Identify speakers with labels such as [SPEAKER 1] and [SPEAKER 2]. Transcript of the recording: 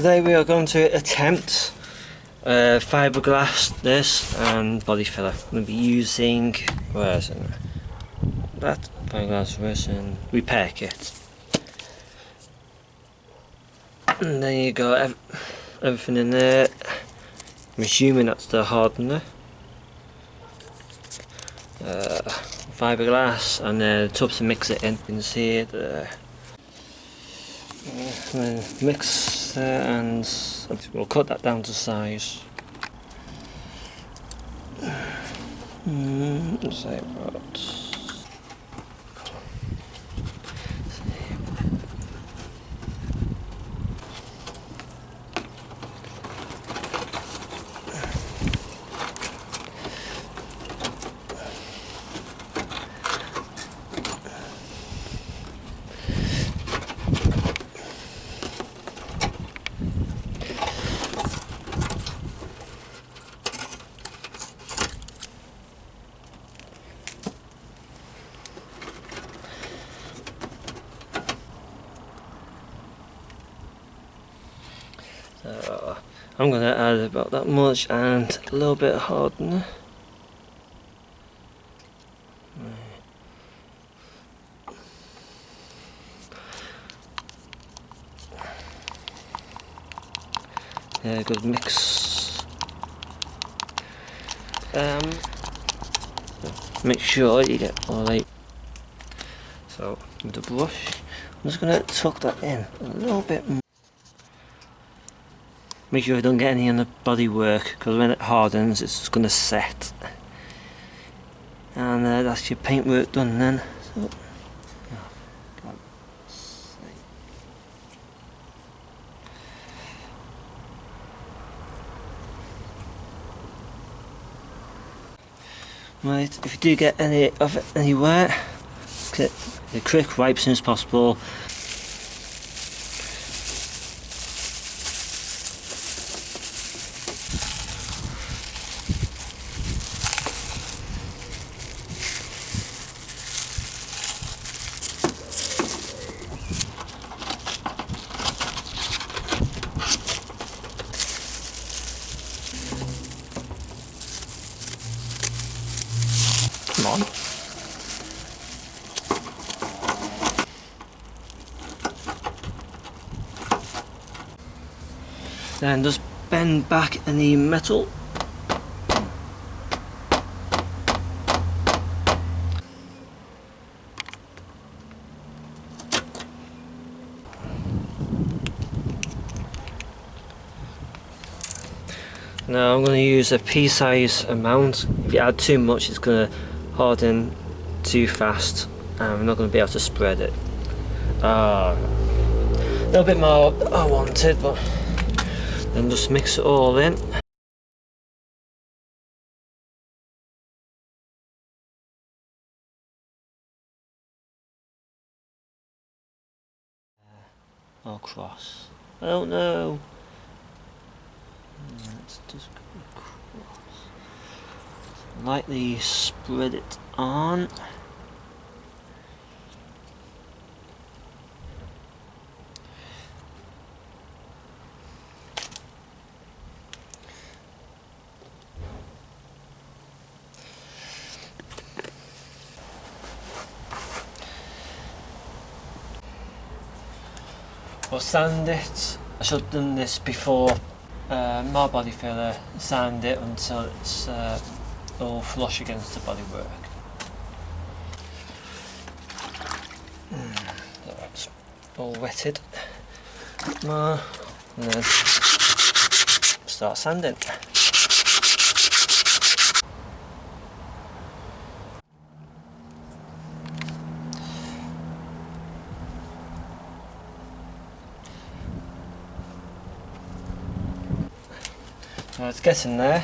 [SPEAKER 1] Today we are going to attempt fiberglass this and body filler. I'm going to be using, where is it? That fiberglass version repair kit. And then you got everything in there. I'm assuming that's the hardener. Fiberglass, and then the tubs to mix it in. You can see it there. Mix there, and we'll cut that down to size. Say about. So I'm going to add about that much and a little bit of hardener. Yeah, good mix. Make sure you get all right. So with the brush, I'm just going to tuck that in a little bit more. Make sure I don't get any on the bodywork, because when it hardens it's just going to set. And that's your paintwork done then. So, right, if you do get any of it anywhere, get the quick wipe as soon as possible. Come on. Then just bend back any metal. Now I'm going to use a pea-size amount. If you add too much it's going to harden too fast and we're not going to be able to spread it. A little bit more I wanted, but then just mix it all in. Or cross. I don't know. Let's just go across. Lightly spread it on. We'll sand it. I should have done this before. More body filler, sand it until it's all flush against the bodywork. That's all wetted. More, and then start sanding. So it's getting there.